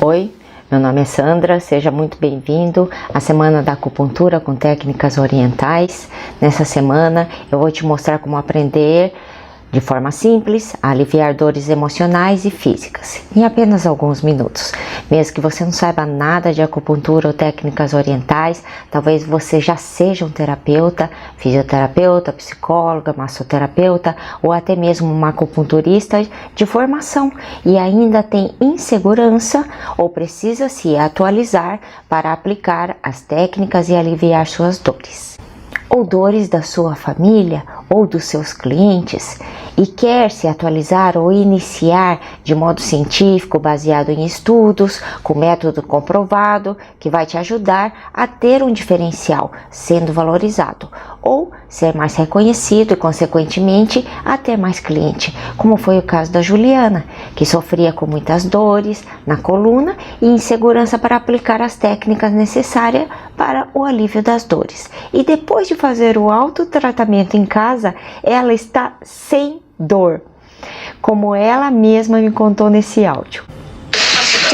Oi, meu nome é Sandra, seja muito bem-vindo à Semana da Acupuntura com Técnicas Orientais. Nessa semana eu vou te mostrar como aprender de forma simples a aliviar dores emocionais e físicas em apenas alguns minutos. Mesmo que você não saiba nada de acupuntura ou técnicas orientais, talvez você já seja um terapeuta, fisioterapeuta, psicóloga, massoterapeuta ou até mesmo uma acupunturista de formação e ainda tem insegurança ou precisa se atualizar para aplicar as técnicas e aliviar suas dores. Ou dores da sua família ou dos seus clientes e quer se atualizar ou iniciar de modo científico, baseado em estudos, com método comprovado, que vai te ajudar a ter um diferencial sendo valorizado ou ser mais reconhecido e consequentemente a ter mais cliente, como foi o caso da Juliana, que sofria com muitas dores na coluna e insegurança para aplicar as técnicas necessárias para o alívio das dores. E depois de fazer o autotratamento em casa, ela está sem dor, como ela mesma me contou nesse áudio.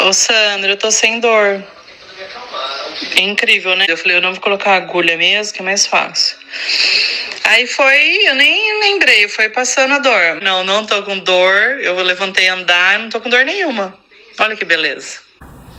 Ô Sandra, eu tô sem dor. É incrível, né? Eu falei, eu não vou colocar agulha mesmo, que é mais fácil. Aí eu nem lembrei, foi passando a dor. Não tô com dor, eu levantei a andar, não tô com dor nenhuma. Olha que beleza.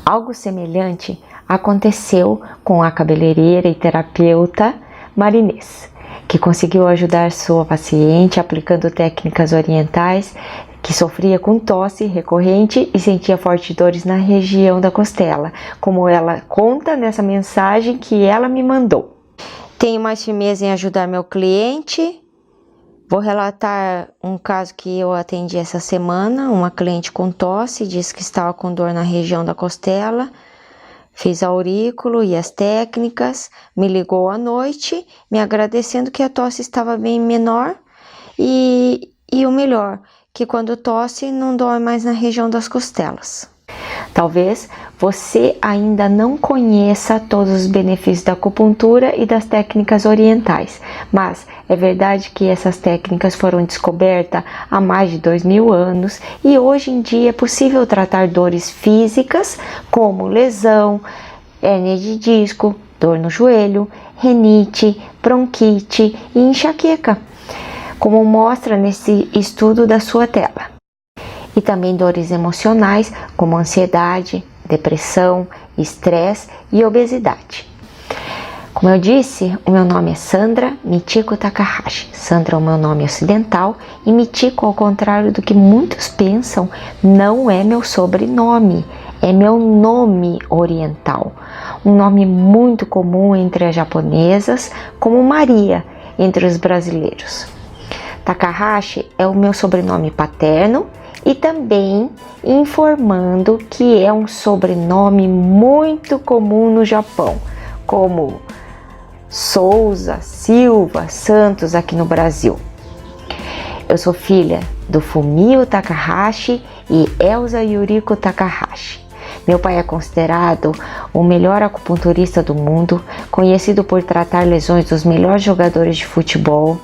Algo semelhante aconteceu com a cabeleireira e terapeuta Marinês, que conseguiu ajudar sua paciente aplicando técnicas orientais, que sofria com tosse recorrente e sentia fortes dores na região da costela, como ela conta nessa mensagem que ela me mandou. Tenho mais firmeza em ajudar meu cliente. Vou relatar um caso que eu atendi essa semana. Uma cliente com tosse disse que estava com dor na região da costela. Fiz aurículo e as técnicas, me ligou à noite, me agradecendo que a tosse estava bem menor e o melhor, que quando tosse não dói mais na região das costelas. Talvez você ainda não conheça todos os benefícios da acupuntura e das técnicas orientais, mas é verdade que essas técnicas foram descobertas há mais de 2000 anos e hoje em dia é possível tratar dores físicas como lesão, hérnia de disco, dor no joelho, renite, bronquite e enxaqueca, como mostra nesse estudo da sua tela. E também dores emocionais como ansiedade, depressão, estresse e obesidade. Como eu disse, o meu nome é Sandra Michiko Takahashi. Sandra é o meu nome ocidental e Michiko, ao contrário do que muitos pensam, não é meu sobrenome, é meu nome oriental. Um nome muito comum entre as japonesas, como Maria entre os brasileiros. Takahashi é o meu sobrenome paterno e também informando que é um sobrenome muito comum no Japão, como Souza, Silva, Santos aqui no Brasil. Eu sou filha do Fumio Takahashi e Elsa Yuriko Takahashi. Meu pai é considerado o melhor acupunturista do mundo, conhecido por tratar lesões dos melhores jogadores de futebol.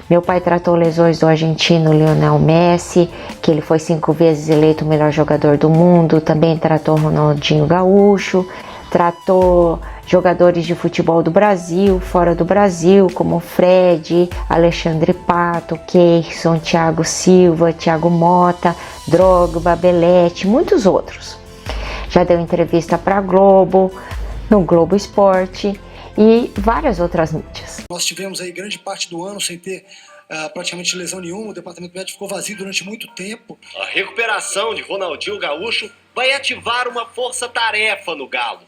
Meu pai tratou lesões do argentino Lionel Messi, que ele foi 5 vezes eleito o melhor jogador do mundo. Também tratou Ronaldinho Gaúcho, tratou jogadores de futebol do Brasil, fora do Brasil, como Fred, Alexandre Pato, Keirson, Thiago Silva, Thiago Mota, Drogba, Belletti, muitos outros. Já deu entrevista para Globo, no Globo Esporte e várias outras mídias. Nós tivemos aí grande parte do ano sem ter praticamente lesão nenhuma, o departamento médico ficou vazio durante muito tempo. A recuperação de Ronaldinho Gaúcho vai ativar uma força-tarefa no Galo.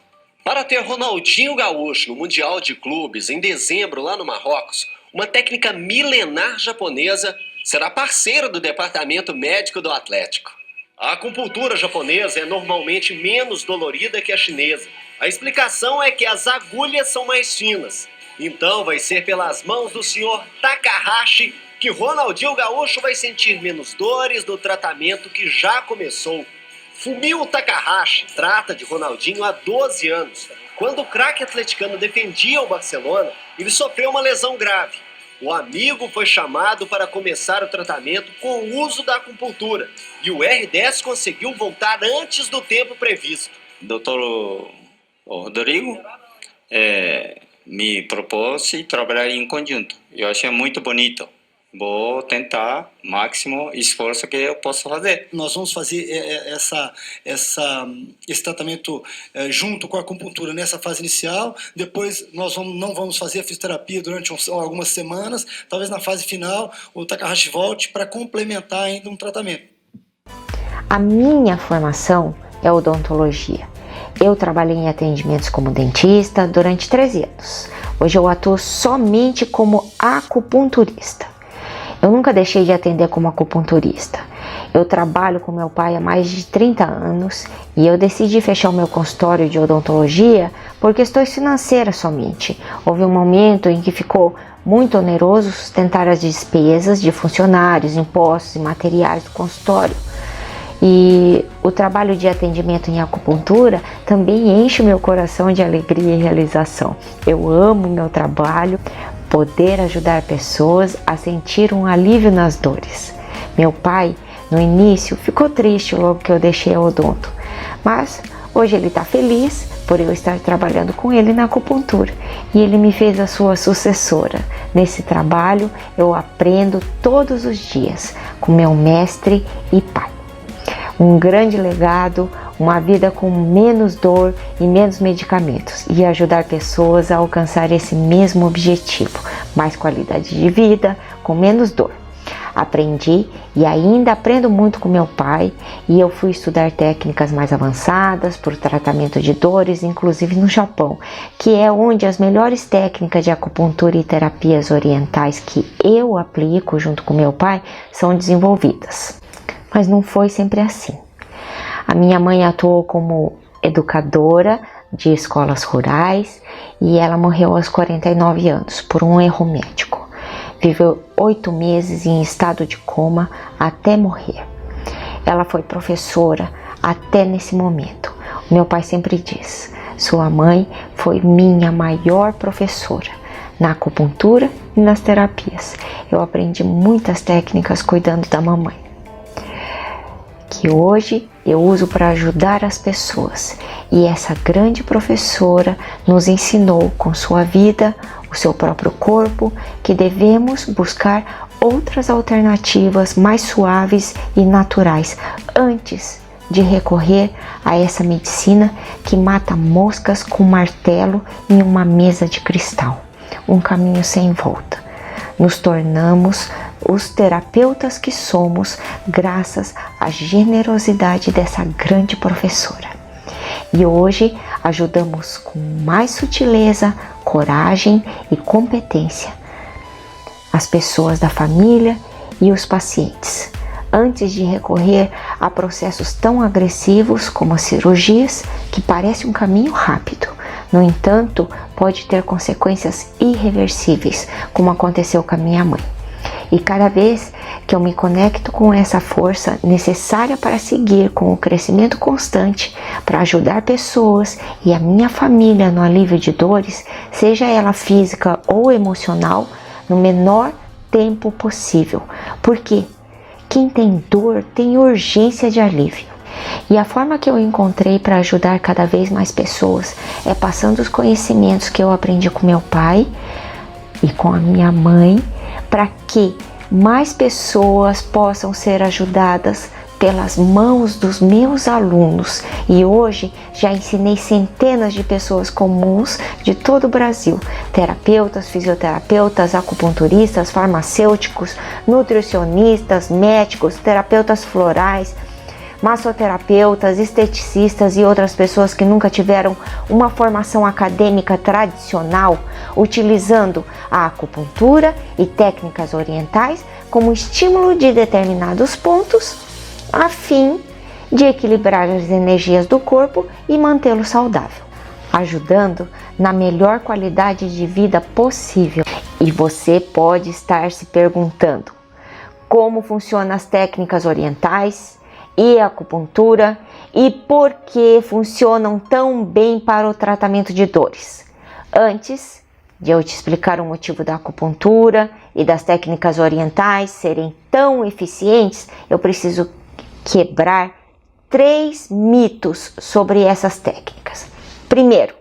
Para ter Ronaldinho Gaúcho no Mundial de Clubes em dezembro lá no Marrocos, uma técnica milenar japonesa será parceira do departamento médico do Atlético. A acupuntura japonesa é normalmente menos dolorida que a chinesa. A explicação é que as agulhas são mais finas. Então vai ser pelas mãos do senhor Takahashi que Ronaldinho Gaúcho vai sentir menos dores do tratamento que já começou. Fumio Takahashi trata de Ronaldinho há 12 anos. Quando o craque atleticano defendia o Barcelona, ele sofreu uma lesão grave. O amigo foi chamado para começar o tratamento com o uso da acupuntura e o R10 conseguiu voltar antes do tempo previsto. Doutor Rodrigo me propôs trabalhar em conjunto. Eu achei muito bonito. Vou tentar o máximo esforço que eu posso fazer. Nós vamos fazer esse tratamento junto com a acupuntura nessa fase inicial. Depois nós não vamos fazer a fisioterapia durante algumas semanas. Talvez na fase final o Takahashi volte para complementar ainda um tratamento. A minha formação é odontologia. Eu trabalhei em atendimentos como dentista durante 13 anos. Hoje eu atuo somente como acupunturista. Eu nunca deixei de atender como acupunturista. Eu trabalho com meu pai há mais de 30 anos e eu decidi fechar o meu consultório de odontologia por questões financeiras somente. Houve um momento em que ficou muito oneroso sustentar as despesas de funcionários, impostos e materiais do consultório. E o trabalho de atendimento em acupuntura também enche o meu coração de alegria e realização. Eu amo o meu trabalho, poder ajudar pessoas a sentir um alívio nas dores. Meu pai, no início, ficou triste logo que eu deixei a odonto, mas hoje ele está feliz por eu estar trabalhando com ele na acupuntura e ele me fez a sua sucessora. Nesse trabalho eu aprendo todos os dias com meu mestre e pai. Um grande legado, uma vida com menos dor e menos medicamentos e ajudar pessoas a alcançar esse mesmo objetivo, mais qualidade de vida, com menos dor. Aprendi e ainda aprendo muito com meu pai e eu fui estudar técnicas mais avançadas para o tratamento de dores, inclusive no Japão, que é onde as melhores técnicas de acupuntura e terapias orientais que eu aplico junto com meu pai são desenvolvidas. Mas não foi sempre assim. A minha mãe atuou como educadora de escolas rurais e ela morreu aos 49 anos por um erro médico. Viveu 8 meses em estado de coma até morrer. Ela foi professora até nesse momento. O meu pai sempre diz: sua mãe foi minha maior professora na acupuntura e nas terapias. Eu aprendi muitas técnicas cuidando da mamãe, que hoje eu uso para ajudar as pessoas. E essa grande professora nos ensinou com sua vida, o seu próprio corpo, que devemos buscar outras alternativas mais suaves e naturais antes de recorrer a essa medicina que mata moscas com martelo em uma mesa de cristal. Um caminho sem volta. Nos tornamos os terapeutas que somos graças à generosidade dessa grande professora. E hoje ajudamos com mais sutileza, coragem e competência as pessoas da família e os pacientes, antes de recorrer a processos tão agressivos como as cirurgias, que parece um caminho rápido. No entanto, pode ter consequências irreversíveis, como aconteceu com a minha mãe. E cada vez que eu me conecto com essa força necessária para seguir com o crescimento constante, para ajudar pessoas e a minha família no alívio de dores, seja ela física ou emocional, no menor tempo possível. Porque quem tem dor tem urgência de alívio. E a forma que eu encontrei para ajudar cada vez mais pessoas é passando os conhecimentos que eu aprendi com meu pai e com a minha mãe, para que mais pessoas possam ser ajudadas pelas mãos dos meus alunos. E hoje já ensinei centenas de pessoas comuns de todo o Brasil: terapeutas, fisioterapeutas, acupunturistas, farmacêuticos, nutricionistas, médicos, terapeutas florais, massoterapeutas, esteticistas e outras pessoas que nunca tiveram uma formação acadêmica tradicional, utilizando a acupuntura e técnicas orientais como estímulo de determinados pontos, a fim de equilibrar as energias do corpo e mantê-lo saudável, ajudando na melhor qualidade de vida possível. E você pode estar se perguntando: como funcionam as técnicas orientais e a acupuntura e por que funcionam tão bem para o tratamento de dores? Antes de eu te explicar o motivo da acupuntura e das técnicas orientais serem tão eficientes, eu preciso quebrar 3 mitos sobre essas técnicas. Primeiro,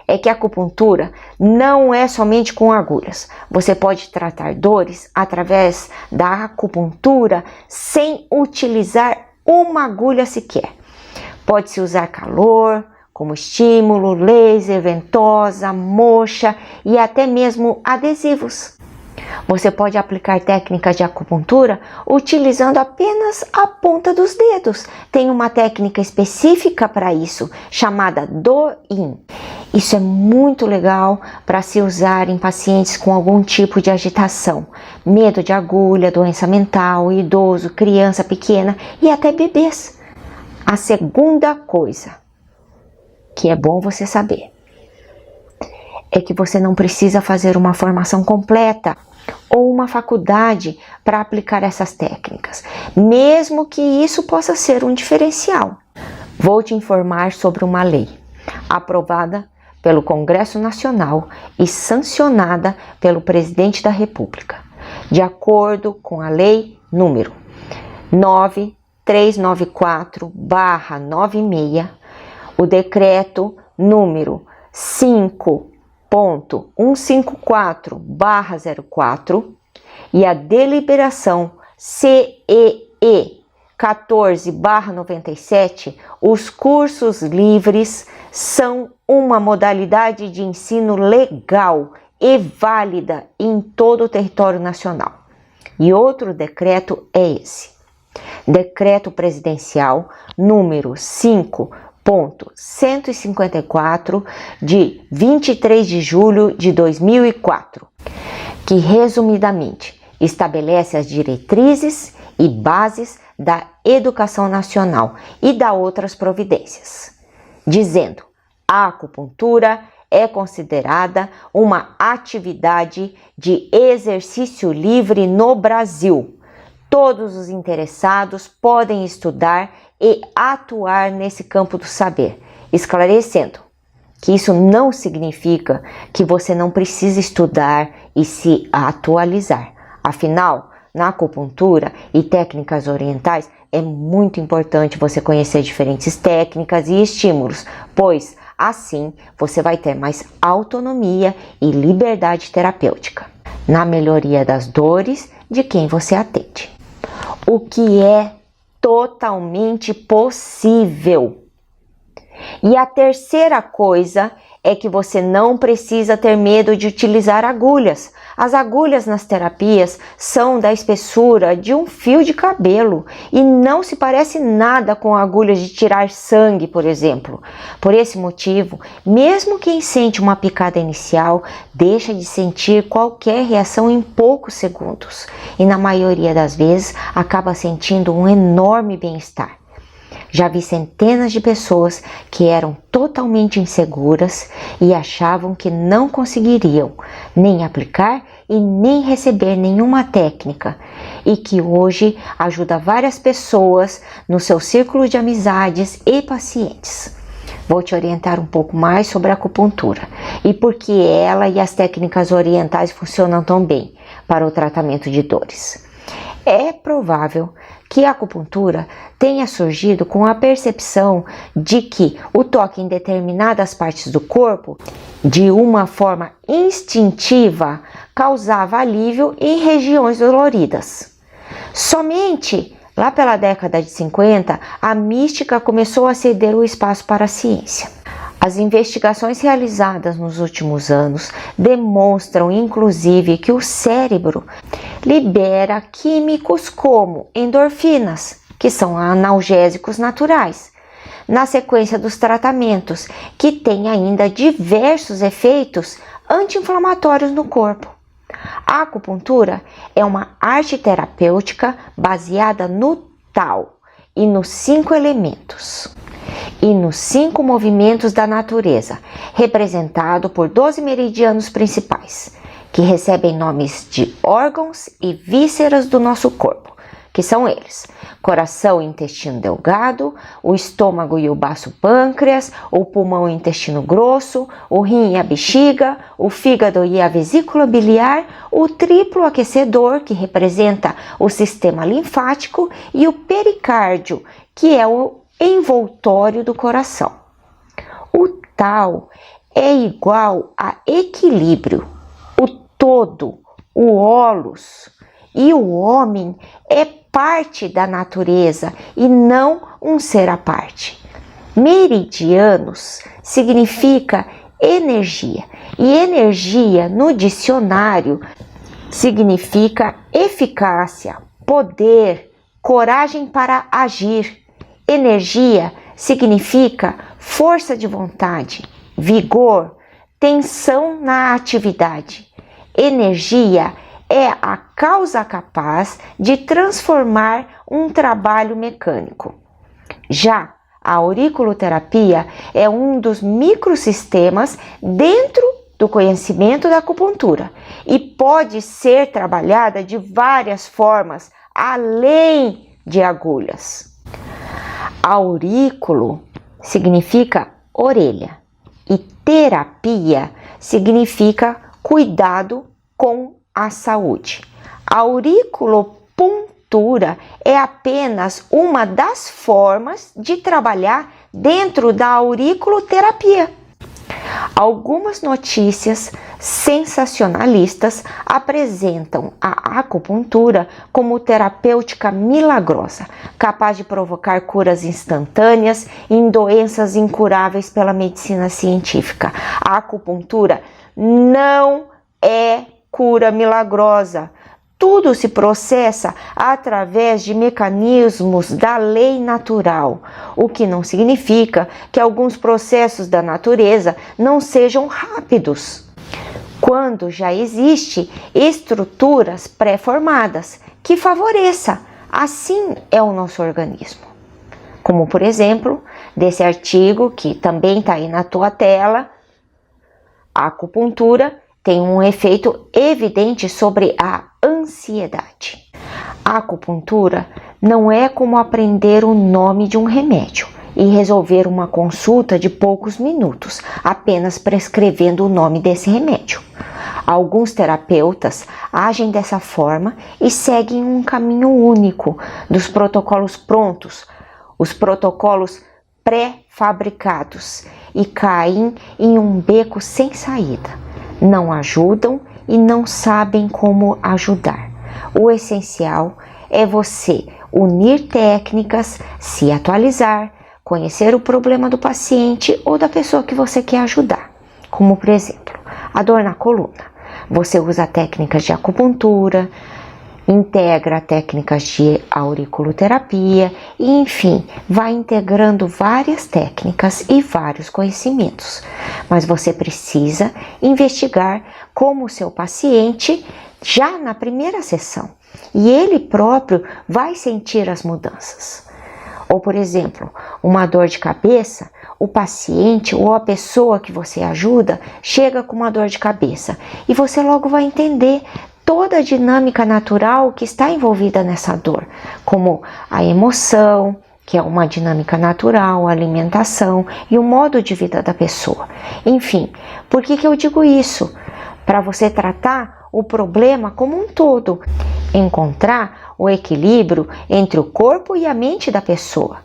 é que a acupuntura não é somente com agulhas. Você pode tratar dores através da acupuntura sem utilizar uma agulha sequer. Pode-se usar calor como estímulo, laser, ventosa, moxa e até mesmo adesivos. Você pode aplicar técnicas de acupuntura utilizando apenas a ponta dos dedos. Tem uma técnica específica para isso, chamada Do-In. Isso é muito legal para se usar em pacientes com algum tipo de agitação, medo de agulha, doença mental, idoso, criança pequena e até bebês. A segunda coisa que é bom você saber é que você não precisa fazer uma formação completa ou uma faculdade para aplicar essas técnicas, mesmo que isso possa ser um diferencial. Vou te informar sobre uma lei aprovada pelo Congresso Nacional e sancionada pelo Presidente da República, de acordo com a Lei número 9394/96, o Decreto número 5.154/04 e a Deliberação CEE 14/97, os cursos livres são uma modalidade de ensino legal e válida em todo o território nacional. E outro decreto é esse: Decreto Presidencial número 5.154 de 23 de julho de 2004, que resumidamente estabelece as diretrizes e bases da educação nacional e dá outras providências, dizendo: a acupuntura é considerada uma atividade de exercício livre no Brasil. Todos os interessados podem estudar e atuar nesse campo do saber, esclarecendo que isso não significa que você não precisa estudar e se atualizar. Afinal, na acupuntura e técnicas orientais, é muito importante você conhecer diferentes técnicas e estímulos, pois assim você vai ter mais autonomia e liberdade terapêutica na melhoria das dores de quem você atende. O que é totalmente possível. E a terceira coisa é que você não precisa ter medo de utilizar agulhas. As agulhas nas terapias são da espessura de um fio de cabelo e não se parece nada com agulhas de tirar sangue, por exemplo. Por esse motivo, mesmo quem sente uma picada inicial, deixa de sentir qualquer reação em poucos segundos e na maioria das vezes acaba sentindo um enorme bem-estar. Já vi centenas de pessoas que eram totalmente inseguras e achavam que não conseguiriam nem aplicar e nem receber nenhuma técnica, e que hoje ajuda várias pessoas no seu círculo de amizades e pacientes. Vou te orientar um pouco mais sobre a acupuntura e por que ela e as técnicas orientais funcionam tão bem para o tratamento de dores. É provável que a acupuntura tenha surgido com a percepção de que o toque em determinadas partes do corpo, de uma forma instintiva, causava alívio em regiões doloridas. Somente lá pela década de 50, a mística começou a ceder o espaço para a ciência. As investigações realizadas nos últimos anos demonstram, inclusive, que o cérebro libera químicos como endorfinas, que são analgésicos naturais, na sequência dos tratamentos, que têm ainda diversos efeitos anti-inflamatórios no corpo. A acupuntura é uma arte terapêutica baseada no Tao e nos 5 elementos e nos 5 movimentos da natureza, representado por 12 meridianos principais, que recebem nomes de órgãos e vísceras do nosso corpo, que são eles: coração e intestino delgado, o estômago e o baço pâncreas, o pulmão e o intestino grosso, o rim e a bexiga, o fígado e a vesícula biliar, o triplo aquecedor, que representa o sistema linfático, e o pericárdio, que é o envoltório do coração. O Tao é igual a equilíbrio, o todo, o holos, e o homem é parte da natureza e não um ser à parte. Meridianos significa energia, e energia no dicionário significa eficácia, poder, coragem para agir. Energia significa força de vontade, vigor, tensão na atividade. Energia é a causa capaz de transformar um trabalho mecânico. Já a auriculoterapia é um dos microsistemas dentro do conhecimento da acupuntura e pode ser trabalhada de várias formas além de agulhas. Aurículo significa orelha e terapia significa cuidado com a saúde. A auriculopuntura é apenas uma das formas de trabalhar dentro da auriculoterapia. Algumas notícias sensacionalistas apresentam a acupuntura como terapêutica milagrosa, capaz de provocar curas instantâneas em doenças incuráveis pela medicina científica. A acupuntura não é cura milagrosa. Tudo se processa através de mecanismos da lei natural, o que não significa que alguns processos da natureza não sejam rápidos, quando já existem estruturas pré-formadas que favoreça. Assim é o nosso organismo. Como, por exemplo, desse artigo que também está aí na tua tela, a acupuntura tem um efeito evidente sobre a ansiedade. A acupuntura não é como aprender o nome de um remédio e resolver uma consulta de poucos minutos, apenas prescrevendo o nome desse remédio. Alguns terapeutas agem dessa forma e seguem um caminho único dos protocolos prontos, os protocolos pré-fabricados, e caem em um beco sem saída. Não ajudam e não sabem como ajudar. O essencial é você unir técnicas, se atualizar, conhecer o problema do paciente ou da pessoa que você quer ajudar. Como, por exemplo, a dor na coluna. Você usa técnicas de acupuntura, integra técnicas de auriculoterapia e, enfim, vai integrando várias técnicas e vários conhecimentos. Mas você precisa investigar como o seu paciente já na primeira sessão e ele próprio vai sentir as mudanças. Ou, por exemplo, uma dor de cabeça, o paciente ou a pessoa que você ajuda chega com uma dor de cabeça e você logo vai entender toda a dinâmica natural que está envolvida nessa dor, como a emoção, que é uma dinâmica natural, a alimentação e o modo de vida da pessoa. Enfim, por que eu digo isso? Para você tratar o problema como um todo, encontrar o equilíbrio entre o corpo e a mente da pessoa,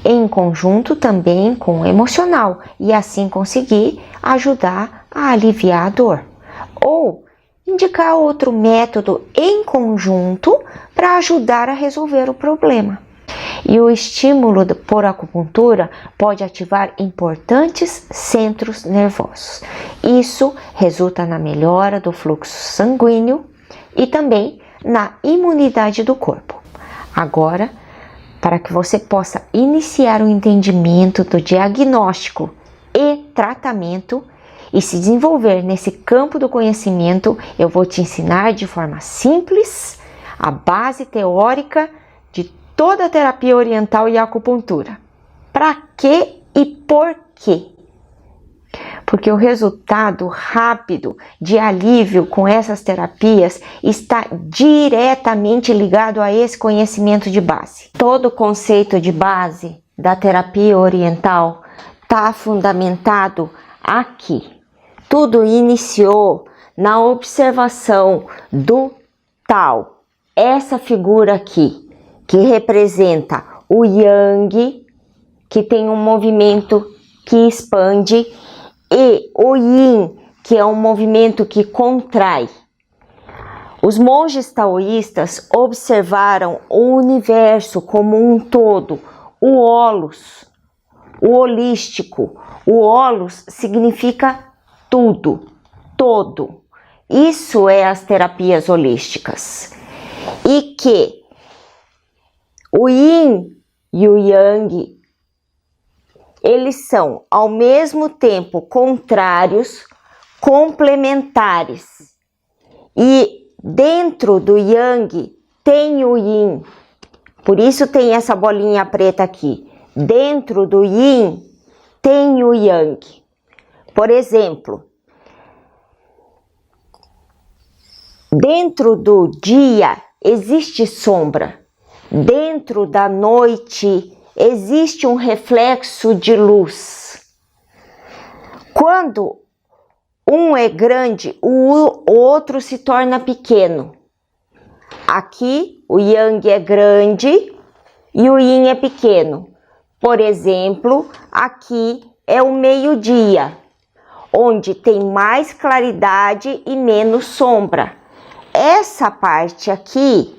em conjunto também com o emocional, e assim conseguir ajudar a aliviar a dor. Ou indicar outro método em conjunto para ajudar a resolver o problema. E o estímulo por acupuntura pode ativar importantes centros nervosos. Isso resulta na melhora do fluxo sanguíneo e também na imunidade do corpo. Agora, para que você possa iniciar o entendimento do diagnóstico e tratamento, e se desenvolver nesse campo do conhecimento, eu vou te ensinar de forma simples a base teórica de toda a terapia oriental e acupuntura. Para quê e por quê? Porque o resultado rápido de alívio com essas terapias está diretamente ligado a esse conhecimento de base. Todo o conceito de base da terapia oriental está fundamentado aqui. Tudo iniciou na observação do Tao, essa figura aqui, que representa o Yang, que tem um movimento que expande, e o Yin, que é um movimento que contrai. Os monges taoístas observaram o universo como um todo, o holos, o holístico. O holos significa tudo, todo. Isso é as terapias holísticas. E que o Yin e o Yang, eles são ao mesmo tempo contrários, complementares. E dentro do Yang tem o Yin. Por isso tem essa bolinha preta aqui. Dentro do Yin tem o Yang. Por exemplo, dentro do dia existe sombra. Dentro da noite existe um reflexo de luz. Quando um é grande, o outro se torna pequeno. Aqui o Yang é grande e o Yin é pequeno. Por exemplo, aqui é o meio-dia, onde tem mais claridade e menos sombra. Essa parte aqui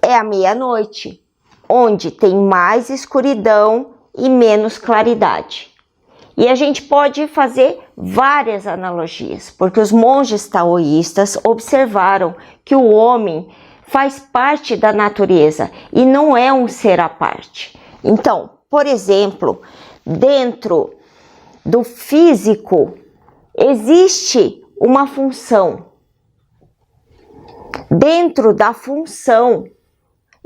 é a meia-noite, onde tem mais escuridão e menos claridade. E a gente pode fazer várias analogias, porque os monges taoístas observaram que o homem faz parte da natureza e não é um ser à parte. Então, por exemplo, dentro do físico existe uma função. Dentro da função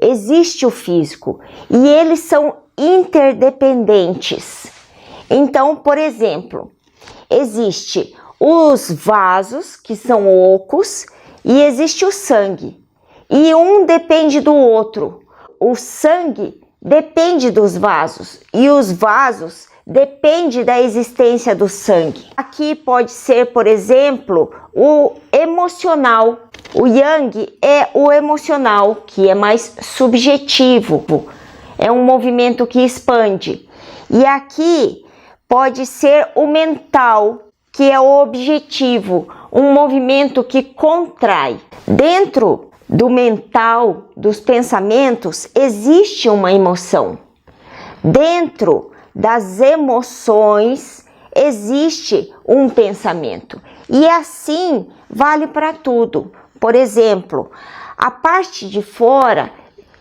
existe o físico e eles são interdependentes. Então, por exemplo, existe os vasos, que são ocos, e existe o sangue. E um depende do outro. O sangue depende dos vasos e os vasos dependem da existência do sangue. Aqui pode ser, por exemplo, o emocional. O Yang é o emocional, que é mais subjetivo. É um movimento que expande. E aqui pode ser o mental, que é o objetivo, um movimento que contrai. Dentro do mental, dos pensamentos, existe uma emoção. Dentro das emoções, existe um pensamento. E assim vale para tudo. Por exemplo, a parte de fora,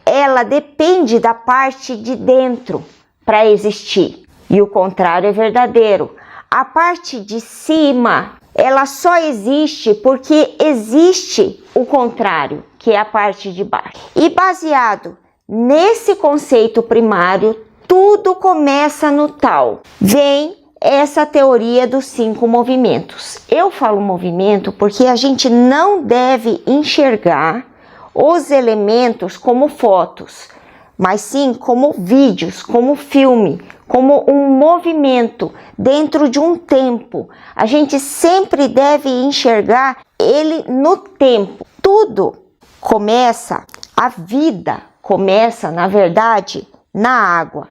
ela depende da parte de dentro para existir. E o contrário é verdadeiro. A parte de cima, ela só existe porque existe o contrário, que é a parte de baixo. E baseado nesse conceito primário, tudo começa no Tao. Vem essa teoria dos 5 movimentos. Eu falo movimento porque a gente não deve enxergar os elementos como fotos, mas sim como vídeos, como filme, como um movimento dentro de um tempo. A gente sempre deve enxergar ele no tempo. Tudo começa, a vida começa, na verdade, na água.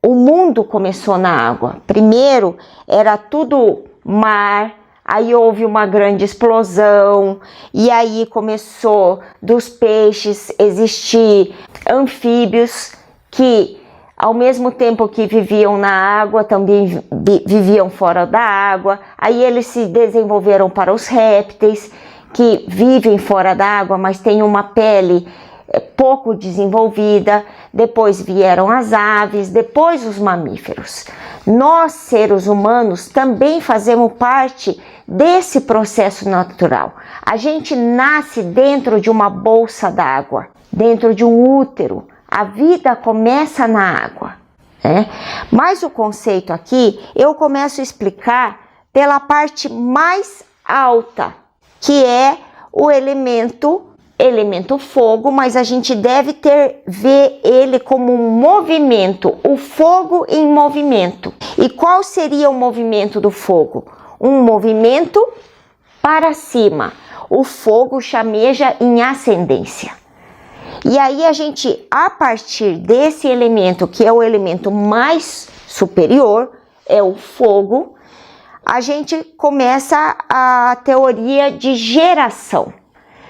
O mundo começou na água. Primeiro era tudo mar, aí houve uma grande explosão, e aí começou dos peixes existir anfíbios que, ao mesmo tempo que viviam na água, também viviam fora da água. Aí eles se desenvolveram para os répteis, que vivem fora da água, mas têm uma pele pouco desenvolvida. Depois vieram as aves, depois os mamíferos. Nós, seres humanos, também fazemos parte desse processo natural. A gente nasce dentro de uma bolsa d'água, dentro de um útero. A vida começa na água, né? Mas o conceito aqui eu começo a explicar pela parte mais alta, que é o elemento fogo, mas a gente deve ver ele como um movimento, o fogo em movimento. E qual seria o movimento do fogo? Um movimento para cima. O fogo chameja em ascendência. E aí a gente, a partir desse elemento, que é o elemento mais superior, é o fogo, a gente começa a teoria de geração.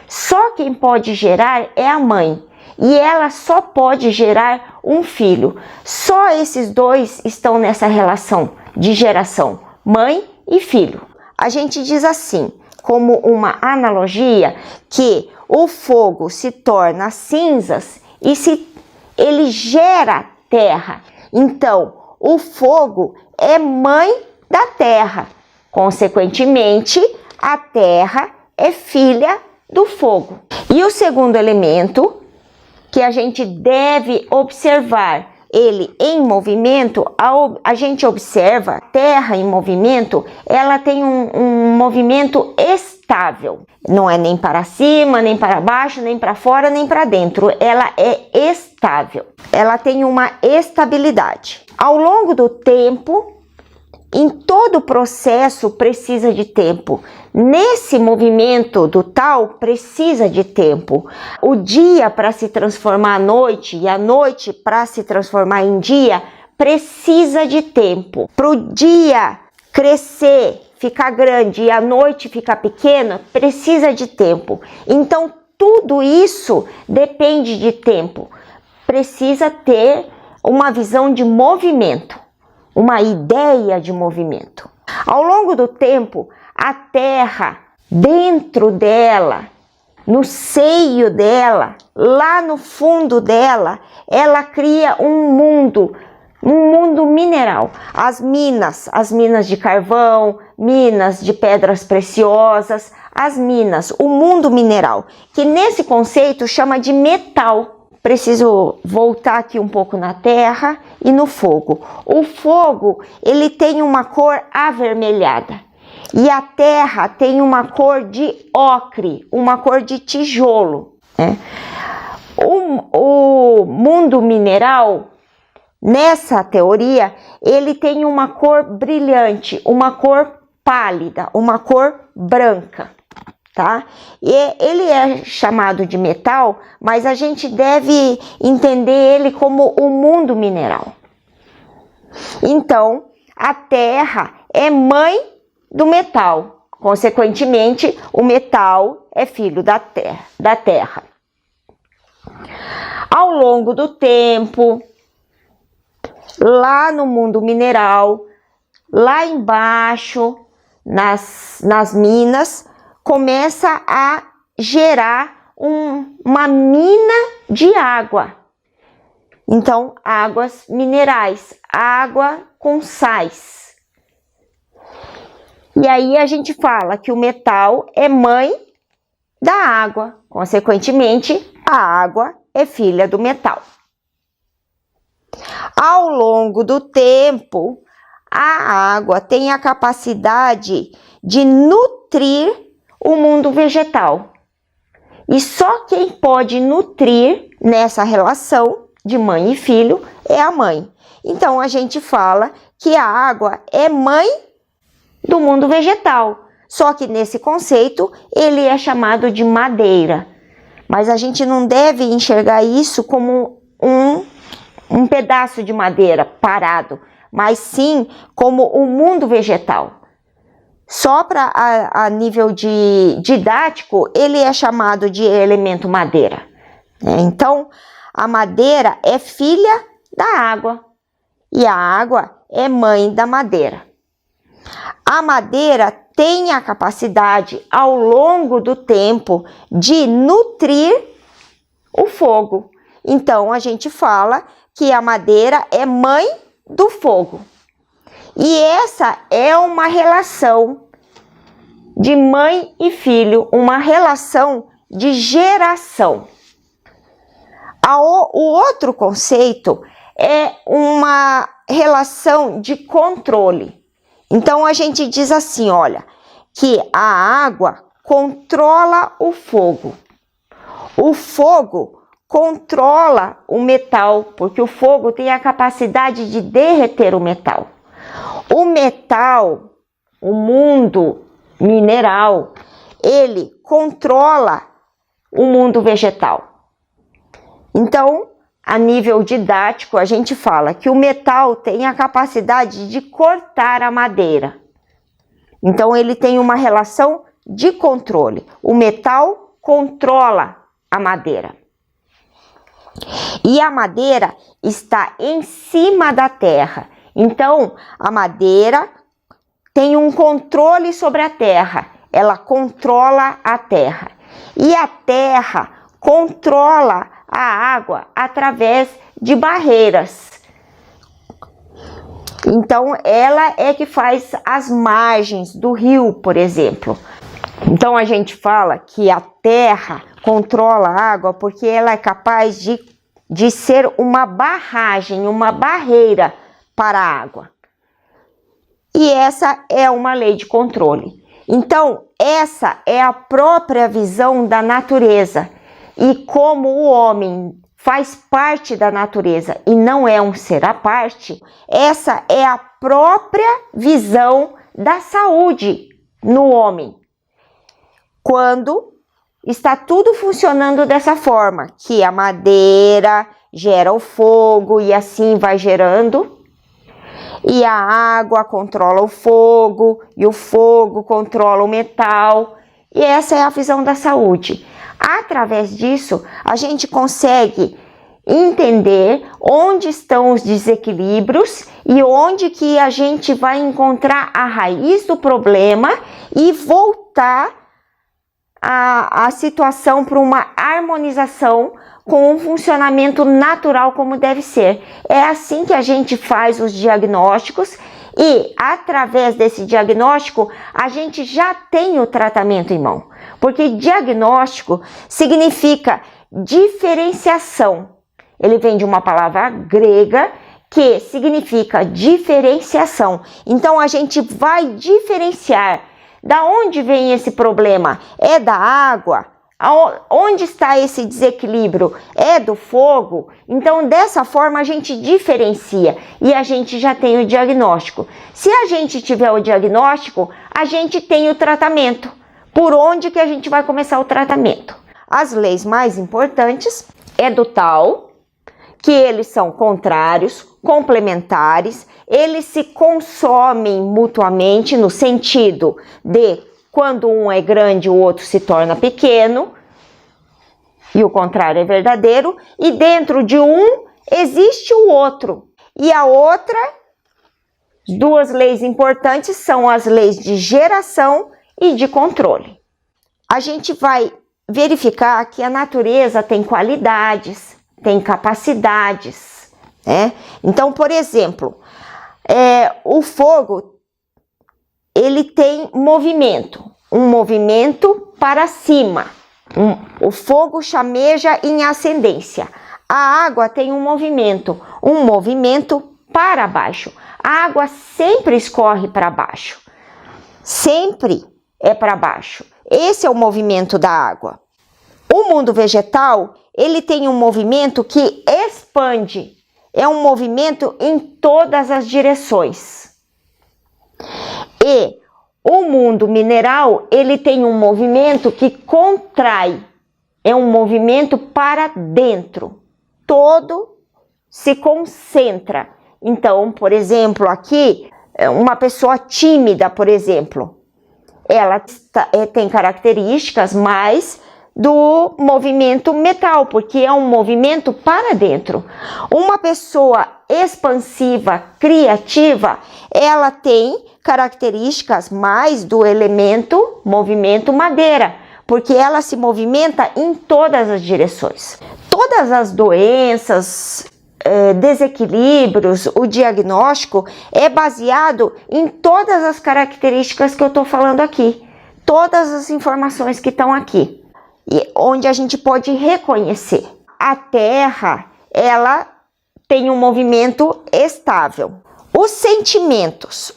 Só quem pode gerar é a mãe, e ela só pode gerar um filho. Só esses dois estão nessa relação de geração, mãe e filho. A gente diz assim, como uma analogia, que o fogo se torna cinzas e ele gera terra. Então, o fogo é mãe da terra. Consequentemente, a terra é filha do fogo. E o segundo elemento que a gente deve observar ele em movimento, a gente observa a terra em movimento, ela tem um movimento estável. Não é nem para cima, nem para baixo, nem para fora, nem para dentro. Ela é estável. Ela tem uma estabilidade. Ao longo do tempo, em todo processo precisa de tempo. Nesse movimento do tal precisa de tempo. O dia para se transformar à noite e a noite para se transformar em dia precisa de tempo. Para o dia crescer, ficar grande e a noite ficar pequena, precisa de tempo. Então tudo isso depende de tempo. Precisa ter uma visão de movimento, uma ideia de movimento. Ao longo do tempo, a Terra, dentro dela, no seio dela, lá no fundo dela, ela cria um mundo mineral. As minas de carvão, minas de pedras preciosas, as minas, o mundo mineral, que nesse conceito chama de metal. Preciso voltar aqui um pouco na terra e no fogo. O fogo, ele tem uma cor avermelhada. E a terra tem uma cor de ocre, uma cor de tijolo, né? O mundo mineral, nessa teoria, ele tem uma cor brilhante, uma cor pálida, uma cor branca. Tá? E ele é chamado de metal, mas a gente deve entender ele como o mundo mineral. Então, a Terra é mãe do metal. Consequentemente, o metal é filho da Terra. Ao longo do tempo, lá no mundo mineral, lá embaixo, nas minas, começa a gerar uma mina de água. Então, águas minerais, água com sais. E aí a gente fala que o metal é mãe da água. Consequentemente, a água é filha do metal. Ao longo do tempo, a água tem a capacidade de nutrir o mundo vegetal. E só quem pode nutrir nessa relação de mãe e filho é a mãe. Então a gente fala que a água é mãe do mundo vegetal. Só que nesse conceito ele é chamado de madeira. Mas a gente não deve enxergar isso como um pedaço de madeira parado, mas sim como o mundo vegetal. Só para a nível didático, ele é chamado de elemento madeira. Então, a madeira é filha da água e a água é mãe da madeira. A madeira tem a capacidade, ao longo do tempo, de nutrir o fogo. Então, a gente fala que a madeira é mãe do fogo. E essa é uma relação de mãe e filho, uma relação de geração. O outro conceito é uma relação de controle. Então a gente diz assim, olha, que a água controla o fogo. O fogo controla o metal, porque o fogo tem a capacidade de derreter o metal. O metal, o mundo mineral, ele controla o mundo vegetal. Então, a nível didático, a gente fala que o metal tem a capacidade de cortar a madeira. Então, ele tem uma relação de controle. O metal controla a madeira. E a madeira está em cima da terra. Então, a madeira tem um controle sobre a terra. Ela controla a terra. E a terra controla a água através de barreiras. Então, ela é que faz as margens do rio, por exemplo. Então, a gente fala que a terra controla a água porque ela é capaz de ser uma barragem, uma barreira para a água. E essa é uma lei de controle. Então, essa é a própria visão da natureza. E como o homem faz parte da natureza e não é um ser à parte, essa é a própria visão da saúde no homem. Quando está tudo funcionando dessa forma, que a madeira gera o fogo e assim vai gerando, e a água controla o fogo, e o fogo controla o metal, e essa é a visão da saúde. Através disso, a gente consegue entender onde estão os desequilíbrios e onde que a gente vai encontrar a raiz do problema e voltar a situação para uma harmonização com um funcionamento natural como deve ser. É assim que a gente faz os diagnósticos e, através desse diagnóstico, a gente já tem o tratamento em mão. Porque diagnóstico significa diferenciação. Ele vem de uma palavra grega que significa diferenciação. Então, a gente vai diferenciar da onde vem esse problema. É da água? Onde está esse desequilíbrio? É do fogo? Então, dessa forma, a gente diferencia e a gente já tem o diagnóstico. Se a gente tiver o diagnóstico, a gente tem o tratamento. Por onde que a gente vai começar o tratamento? As leis mais importantes é do tal, que eles são contrários, complementares, eles se consomem mutuamente no sentido de quando um é grande, o outro se torna pequeno, e o contrário é verdadeiro, e dentro de um existe o outro. E a outra, duas leis importantes são as leis de geração e de controle. A gente vai verificar que a natureza tem qualidades, tem capacidades, né? Então, por exemplo, o fogo, ele tem movimento, um movimento para cima. O fogo chameja em ascendência. A água tem um movimento para baixo. A água sempre escorre para baixo. Sempre é para baixo. Esse é o movimento da água. O mundo vegetal, ele tem um movimento que expande. É um movimento em todas as direções. E o mundo mineral, ele tem um movimento que contrai. É um movimento para dentro. Todo se concentra. Então, por exemplo, aqui, uma pessoa tímida, por exemplo, ela tem características mais do movimento metal, porque é um movimento para dentro. Uma pessoa expansiva, criativa, ela tem características mais do elemento movimento madeira, porque ela se movimenta em todas as direções. Todas as doenças, desequilíbrios, o diagnóstico é baseado em todas as características que eu estou falando aqui, todas as informações que estão aqui. E onde a gente pode reconhecer. A Terra, ela tem um movimento estável. Os sentimentos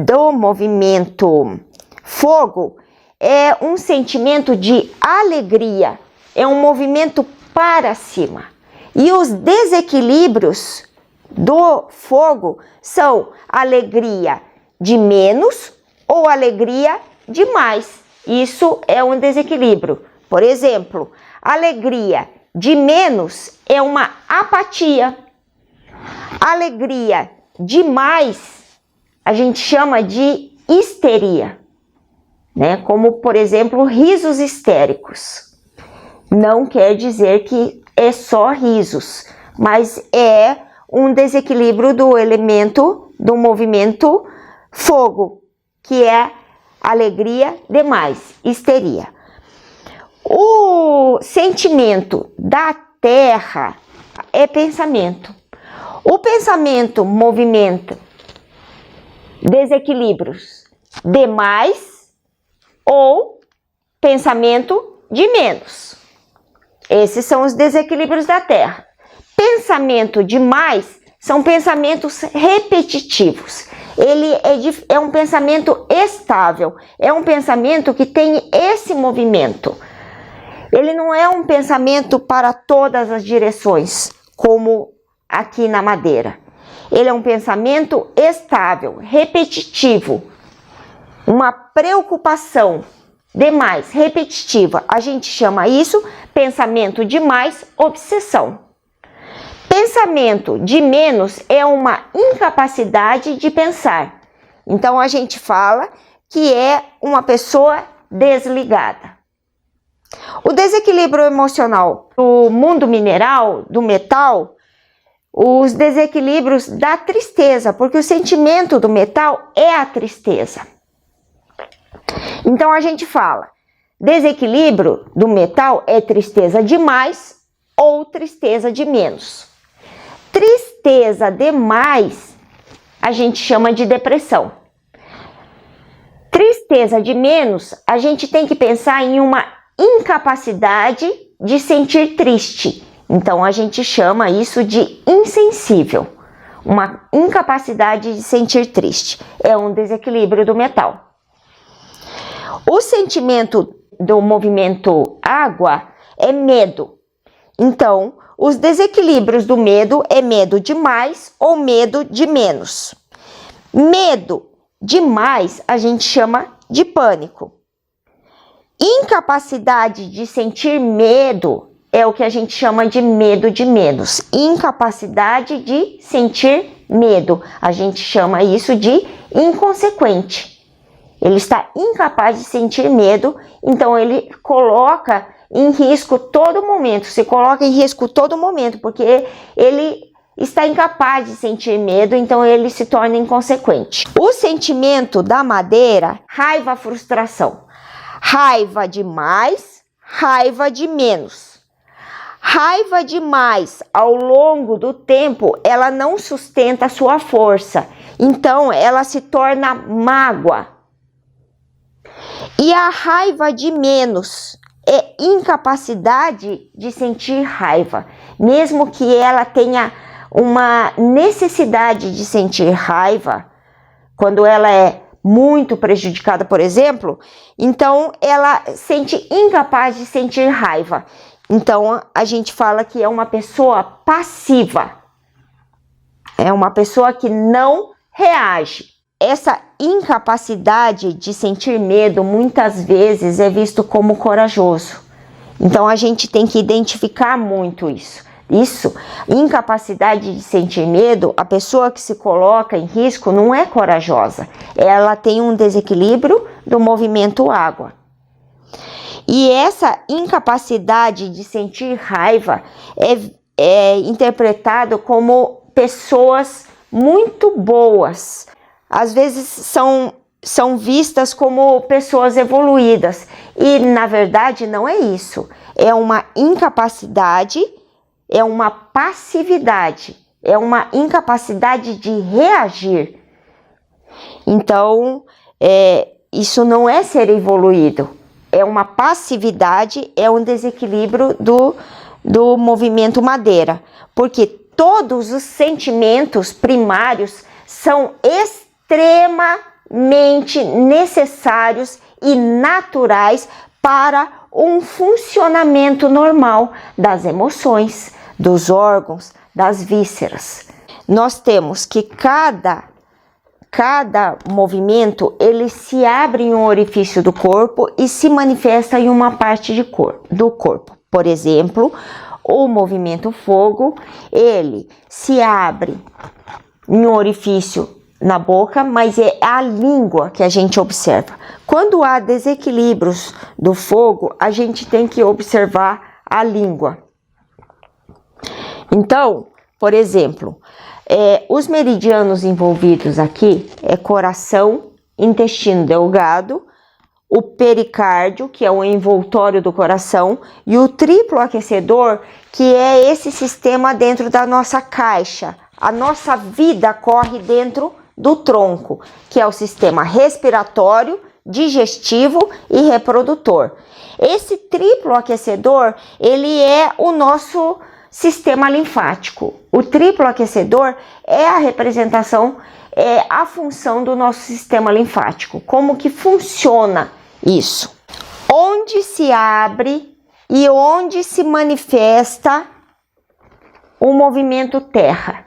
do movimento fogo é um sentimento de alegria, é um movimento para cima. E os desequilíbrios do fogo são alegria de menos ou alegria de mais. Isso é um desequilíbrio. Por exemplo, alegria de menos é uma apatia. Alegria demais a gente chama de histeria, né? Como, por exemplo, risos histéricos. Não quer dizer que é só risos, mas é um desequilíbrio do elemento do movimento fogo, que é alegria demais, histeria. O sentimento da terra é pensamento. O pensamento movimenta desequilíbrios demais ou pensamento de menos. Esses são os desequilíbrios da terra. Pensamento demais são pensamentos repetitivos. Ele é um pensamento estável, é um pensamento que tem esse movimento. Ele não é um pensamento para todas as direções, como aqui na madeira. Ele é um pensamento estável, repetitivo, uma preocupação demais, repetitiva. A gente chama isso pensamento demais, obsessão. Pensamento de menos é uma incapacidade de pensar. Então a gente fala que é uma pessoa desligada. O desequilíbrio emocional do mundo mineral, do metal, os desequilíbrios da tristeza, porque o sentimento do metal é a tristeza. Então a gente fala, desequilíbrio do metal é tristeza demais ou tristeza de menos. Tristeza demais a gente chama de depressão. Tristeza de menos, a gente tem que pensar em uma incapacidade de sentir triste. Então a gente chama isso de insensível. Uma incapacidade de sentir triste. É um desequilíbrio do metal. O sentimento do movimento água é medo. Então, os desequilíbrios do medo é medo de mais ou medo de menos. Medo demais a gente chama de pânico. Incapacidade de sentir medo é o que a gente chama de medo de menos. Incapacidade de sentir medo. A gente chama isso de inconsequente. Ele está incapaz de sentir medo, então ele coloca em risco todo momento. Se coloca em risco todo momento, porque ele está incapaz de sentir medo, então ele se torna inconsequente. O sentimento da madeira, raiva, frustração. Raiva de mais, raiva de menos. Raiva demais, ao longo do tempo, ela não sustenta a sua força. Então, ela se torna mágoa. E a raiva de menos é incapacidade de sentir raiva. Mesmo que ela tenha uma necessidade de sentir raiva, quando ela é muito prejudicada, por exemplo, então ela sente incapaz de sentir raiva. Então, a gente fala que é uma pessoa passiva. É uma pessoa que não reage. Essa incapacidade de sentir medo, muitas vezes, é visto como corajoso. Então, a gente tem que identificar muito isso. Incapacidade de sentir medo, a pessoa que se coloca em risco não é corajosa. Ela tem um desequilíbrio do movimento água. E essa incapacidade de sentir raiva é interpretado como pessoas muito boas. Às vezes são vistas como pessoas evoluídas. E, na verdade, não é isso. É uma incapacidade, é uma passividade, é uma incapacidade de reagir. Então, isso não é ser evoluído. É uma passividade, é um desequilíbrio do movimento madeira. Porque todos os sentimentos primários são extremamente necessários e naturais para um funcionamento normal das emoções, dos órgãos, das vísceras. Nós temos que cada movimento, ele se abre em um orifício do corpo e se manifesta em uma parte do corpo. Por exemplo, O movimento fogo, ele se abre em um orifício na boca, mas é a língua que a gente observa. Quando há desequilíbrios do fogo, a gente tem que observar a língua. Então, por exemplo, os meridianos envolvidos aqui é coração, intestino delgado, o pericárdio, que é o envoltório do coração, e o triplo aquecedor, que é esse sistema dentro da nossa caixa. A nossa vida corre dentro do tronco, que é o sistema respiratório, digestivo e reprodutor. Esse triplo aquecedor, ele é o nosso sistema linfático. O triplo aquecedor é a representação, é a função do nosso sistema linfático. Como que funciona isso? Onde se abre e onde se manifesta o movimento terra.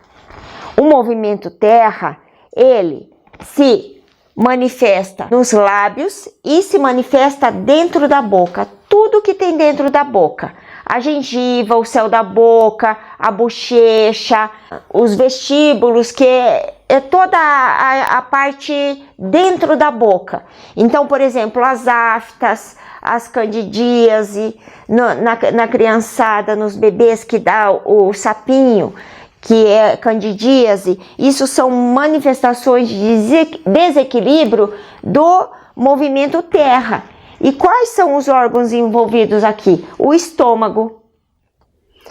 O movimento terra, ele se manifesta nos lábios e se manifesta dentro da boca. Tudo que tem dentro da boca. A gengiva, o céu da boca, a bochecha, os vestíbulos, que é toda a parte dentro da boca. Então, por exemplo, as aftas, as candidíase, na criançada, nos bebês que dá o sapinho, que é candidíase, isso são manifestações de desequilíbrio do movimento terra. E quais são os órgãos envolvidos aqui? O estômago.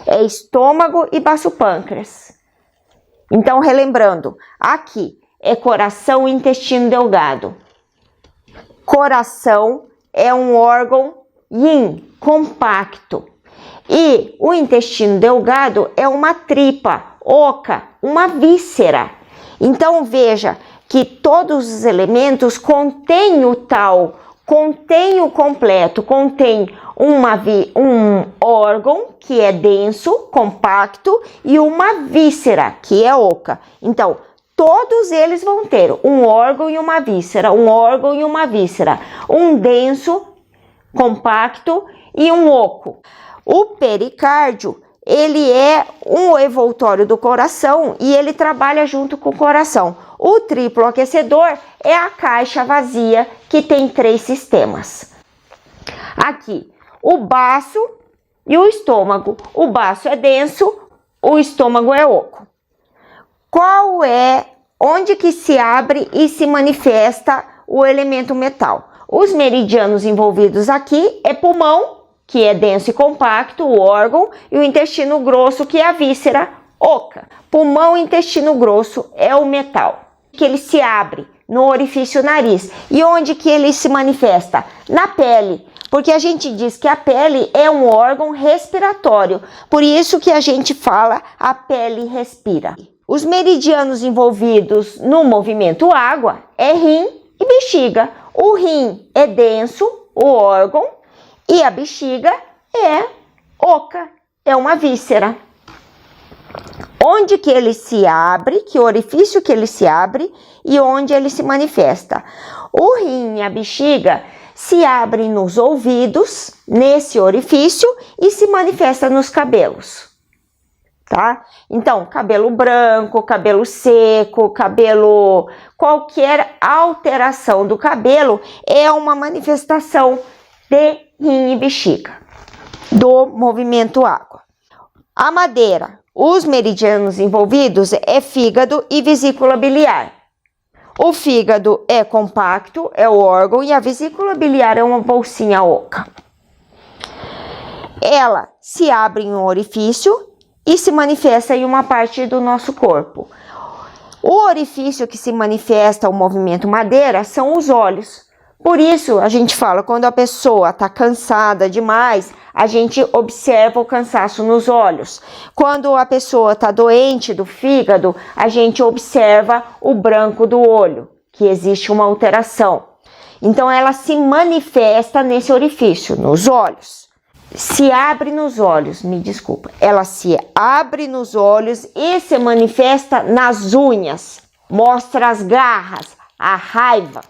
É estômago e baço pâncreas. Então, relembrando, aqui é coração e intestino delgado. Coração é um órgão yin, compacto. E o intestino delgado é uma tripa oca, uma víscera. Então, veja que todos os elementos contêm o tal, contém o completo, contém um órgão que é denso, compacto, e uma víscera que é oca. Então, todos eles vão ter um órgão e uma víscera, um órgão e uma víscera, um denso, compacto e um oco. O pericárdio, ele é um envoltório do coração e ele trabalha junto com o coração. O triplo aquecedor é a caixa vazia que tem 3 sistemas. Aqui, o baço e o estômago. O baço é denso, o estômago é oco. Onde que se abre e se manifesta o elemento metal? Os meridianos envolvidos aqui é pulmão, que é denso e compacto, o órgão, e o intestino grosso, que é a víscera oca. Pulmão e intestino grosso é o metal, que ele se abre no orifício nariz. E onde que ele se manifesta? Na pele, porque a gente diz que a pele é um órgão respiratório, por isso que a gente fala a pele respira. Os meridianos envolvidos no movimento água é rim e bexiga. O rim é denso, o órgão, e a bexiga é oca, é uma víscera. Onde que ele se abre, que orifício que ele se abre e onde ele se manifesta? O rim e a bexiga se abrem nos ouvidos, nesse orifício, e se manifesta nos cabelos, tá? Então, cabelo branco, cabelo seco, qualquer alteração do cabelo é uma manifestação de rim e bexiga, do movimento água. A madeira, os meridianos envolvidos é fígado e vesícula biliar. O fígado é compacto, é o órgão, e a vesícula biliar é uma bolsinha oca. Ela se abre em um orifício e se manifesta em uma parte do nosso corpo. O orifício que se manifesta o movimento madeira são os olhos. Por isso, a gente fala, quando a pessoa está cansada demais, a gente observa o cansaço nos olhos. Quando a pessoa está doente do fígado, a gente observa o branco do olho, que existe uma alteração. Então, ela se manifesta nesse orifício, nos olhos. Se abre nos olhos, me desculpa. Ela se abre nos olhos e se manifesta nas unhas. Mostra as garras, a raiva.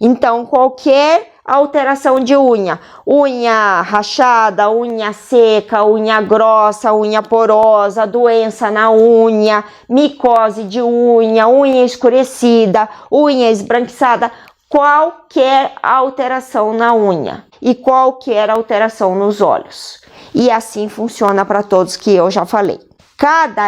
Então, qualquer alteração de unha, unha rachada, unha seca, unha grossa, unha porosa, doença na unha, micose de unha, unha escurecida, unha esbranquiçada, qualquer alteração na unha e qualquer alteração nos olhos. E assim funciona para todos que eu já falei. Cada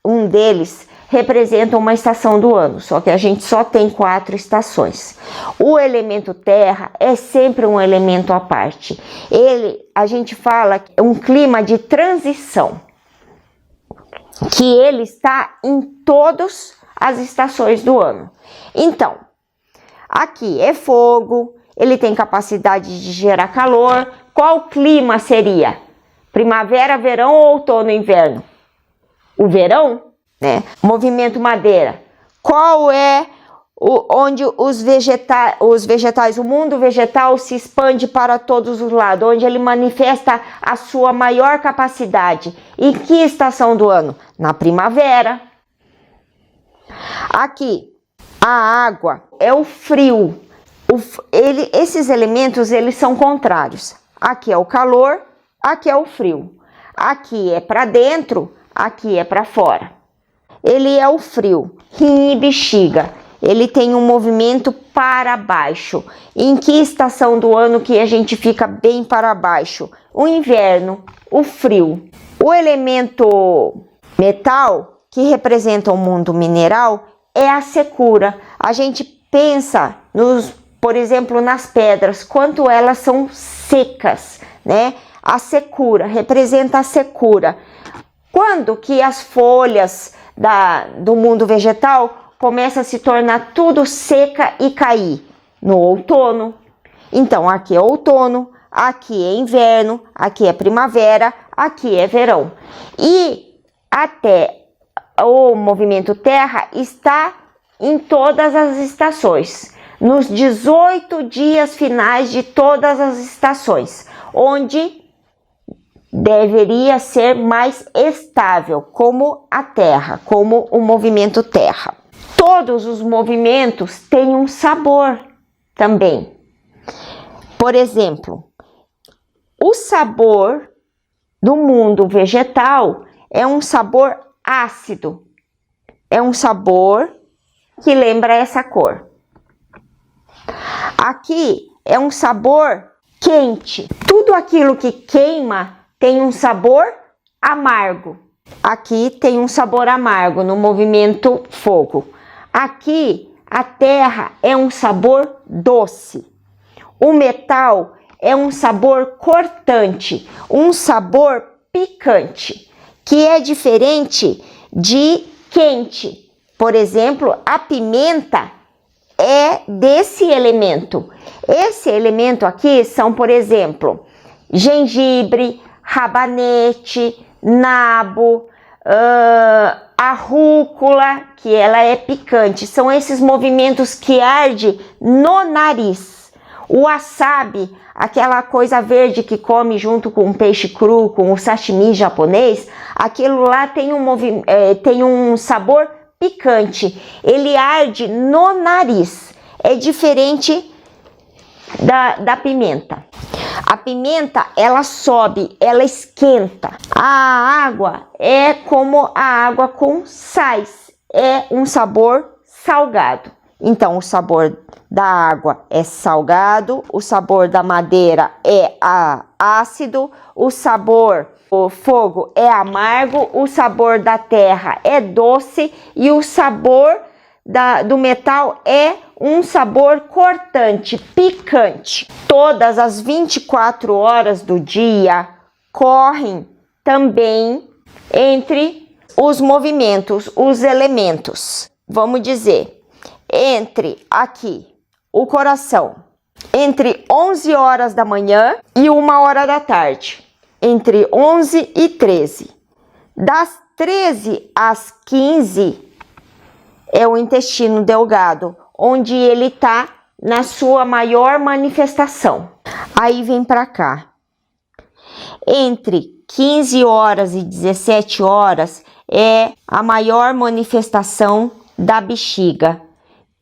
um deles representa uma estação do ano, só que a gente só tem 4 estações. O elemento terra é sempre um elemento à parte. A gente fala que é um clima de transição, que ele está em todas as estações do ano. Então, aqui é fogo, ele tem capacidade de gerar calor. Qual clima seria? Primavera, verão ou outono e inverno? O verão, né? Movimento madeira. Qual é onde os vegetais, o mundo vegetal se expande para todos os lados, onde ele manifesta a sua maior capacidade? Em que estação do ano? Na primavera. Aqui, a água é o frio. Esses elementos, eles são contrários. Aqui é o calor, aqui é o frio. Aqui é para dentro, aqui é para fora. Ele é o frio, rim e bexiga. Ele tem um movimento para baixo. Em que estação do ano que a gente fica bem para baixo? O inverno, o frio. O elemento metal, que representa o mundo mineral, é a secura. A gente pensa, por exemplo, nas pedras, quanto elas são secas, né? A secura, representa a secura. Quando que as folhas do mundo vegetal começam a se tornar tudo seca e cair? No outono. Então, aqui é outono, aqui é inverno, aqui é primavera, aqui é verão. E até o movimento terra está em todas as estações, nos 18 dias finais de todas as estações, onde deveria ser mais estável, como a terra, como o movimento terra. Todos os movimentos têm um sabor também. Por exemplo, o sabor do mundo vegetal é um sabor ácido, é um sabor que lembra essa cor. Aqui é um sabor quente. Tudo aquilo que queima tem um sabor amargo. Aqui tem um sabor amargo no movimento fogo. Aqui a terra é um sabor doce. O metal é um sabor cortante, um sabor picante, que é diferente de quente. Por exemplo, a pimenta é desse elemento. Esse elemento aqui são, por exemplo, gengibre, rabanete, nabo, a rúcula, que ela é picante. São esses movimentos que ardem no nariz. O wasabi, aquela coisa verde que come junto com o peixe cru, com o sashimi japonês, aquilo lá tem um sabor picante. Ele arde no nariz. É diferente da pimenta. A pimenta, ela sobe, ela esquenta. A água é como a água com sais, é um sabor salgado. Então, o sabor da água é salgado, o sabor da madeira é ácido, o fogo é amargo, o sabor da terra é doce e o sabor do metal é um sabor cortante, picante. Todas as 24 horas do dia correm também entre os movimentos, os elementos. Vamos dizer, entre aqui o coração, entre 11 horas da manhã e 1 hora da tarde, entre 11 e 13. Das 13 às 15 é o intestino delgado, onde ele está na sua maior manifestação. Aí vem para cá. Entre 15 horas e 17 horas é a maior manifestação da bexiga.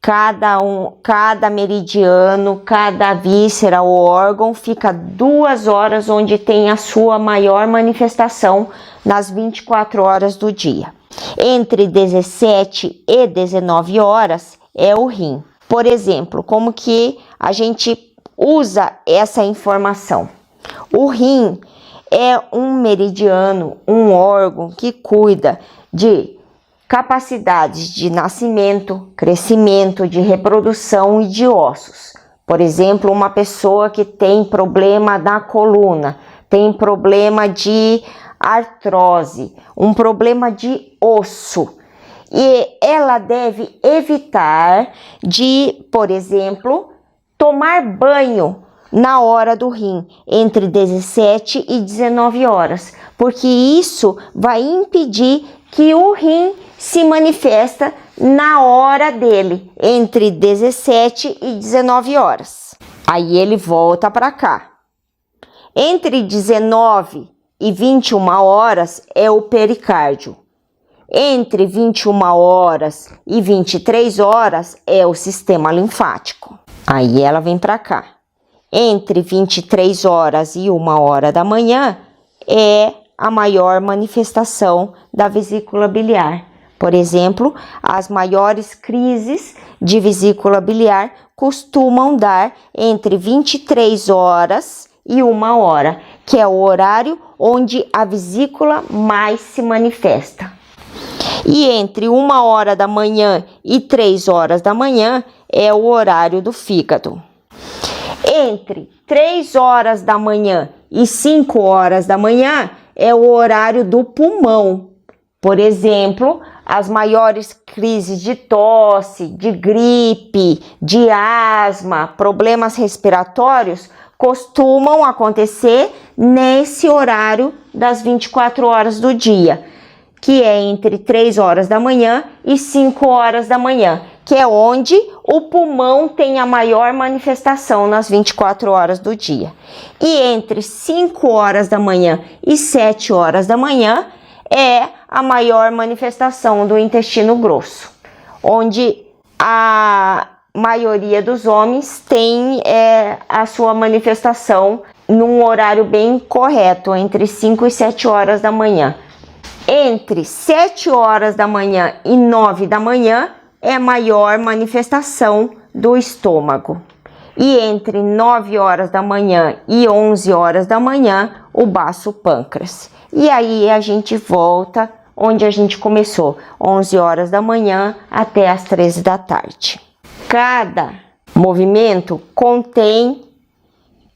cada meridiano, cada víscera ou órgão fica 2 horas onde tem a sua maior manifestação nas 24 horas do dia. Entre 17 e 19 horas é o rim. Por exemplo, como que a gente usa essa informação? O rim é um meridiano, um órgão que cuida de capacidades de nascimento, crescimento, de reprodução e de ossos. Por exemplo, uma pessoa que tem problema na coluna, tem problema de artrose, um problema de osso. E ela deve evitar de, por exemplo, tomar banho na hora do rim, entre 17 e 19 horas, porque isso vai impedir que o rim se manifesta na hora dele, entre 17 e 19 horas. Aí ele volta para cá. Entre 19 e 21 horas é o pericárdio. Entre 21 horas e 23 horas é o sistema linfático. Aí ela vem para cá. Entre 23 horas e 1 hora da manhã é a maior manifestação da vesícula biliar. Por exemplo, as maiores crises de vesícula biliar costumam dar entre 23 horas e 1 hora, que é o horário onde a vesícula mais se manifesta. E entre 1 hora da manhã e 3 horas da manhã é o horário do fígado. Entre 3 horas da manhã e 5 horas da manhã é o horário do pulmão. Por exemplo, as maiores crises de tosse, de gripe, de asma, problemas respiratórios costumam acontecer nesse horário das 24 horas do dia, que é entre 3 horas da manhã e 5 horas da manhã, que é onde o pulmão tem a maior manifestação nas 24 horas do dia. E entre 5 horas da manhã e 7 horas da manhã é a maior manifestação do intestino grosso, onde a maioria dos homens tem a sua manifestação num horário bem correto, entre 5 e 7 horas da manhã. Entre 7 horas da manhã e 9 da manhã é a maior manifestação do estômago. E entre 9 horas da manhã e 11 horas da manhã, o baço pâncreas. E aí a gente volta onde a gente começou, 11 horas da manhã até as 13 da tarde. Cada movimento contém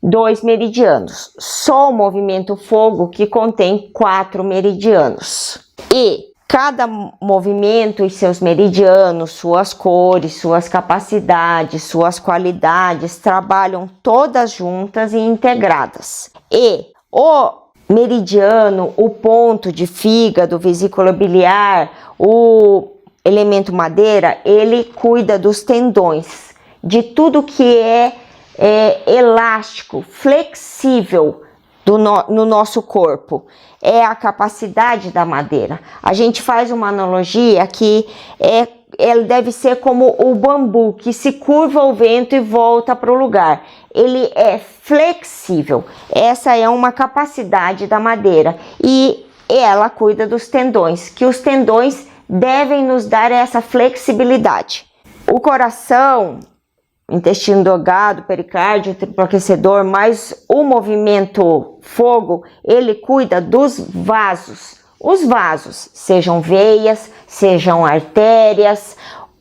2 meridianos. Só o movimento fogo que contém 4 meridianos. E cada movimento e seus meridianos, suas cores, suas capacidades, suas qualidades trabalham todas juntas e integradas. E o meridiano, o ponto de fígado, vesícula biliar, o elemento madeira, ele cuida dos tendões, de tudo que é elástico, flexível no nosso corpo. É a capacidade da madeira. A gente faz uma analogia que ele deve ser como o bambu, que se curva ao vento e volta para o lugar. Ele é flexível. Essa é uma capacidade da madeira. E ela cuida dos tendões, que os tendões devem nos dar essa flexibilidade. O coração, intestino delgado, pericárdio, triplo aquecedor, mais o movimento fogo, ele cuida dos vasos. Os vasos, sejam veias, sejam artérias,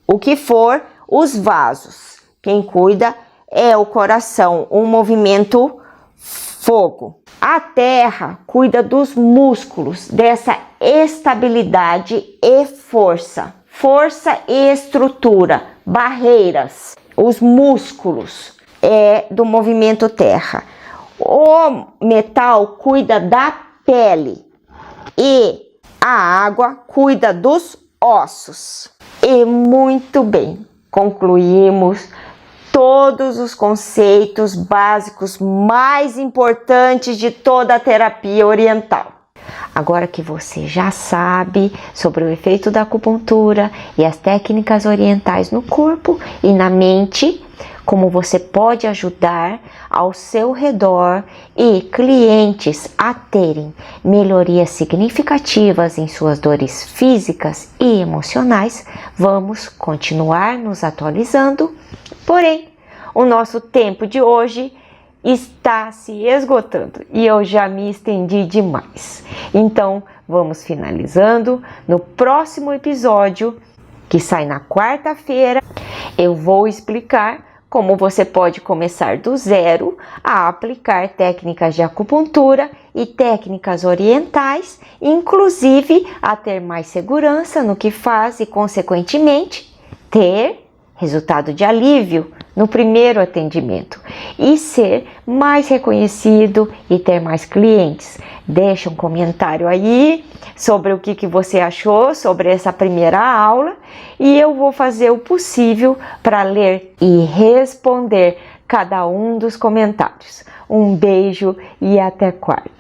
o que for, os vasos. Quem cuida é o coração, um movimento fogo. A terra cuida dos músculos, dessa estabilidade e força. Força e estrutura, barreiras. Os músculos é do movimento terra. O metal cuida da pele e a água cuida dos ossos. E muito bem, concluímos todos os conceitos básicos mais importantes de toda a terapia oriental. Agora que você já sabe sobre o efeito da acupuntura e as técnicas orientais no corpo e na mente, como você pode ajudar ao seu redor e clientes a terem melhorias significativas em suas dores físicas e emocionais, vamos continuar nos atualizando. Porém, o nosso tempo de hoje está se esgotando e eu já me estendi demais. Então, vamos finalizando. No próximo episódio, que sai na quarta-feira, eu vou explicar como você pode começar do zero a aplicar técnicas de acupuntura e técnicas orientais, inclusive a ter mais segurança no que faz e, consequentemente, ter resultado de alívio no primeiro atendimento e ser mais reconhecido e ter mais clientes. Deixa um comentário aí sobre o que você achou sobre essa primeira aula e eu vou fazer o possível para ler e responder cada um dos comentários. Um beijo e até quarta.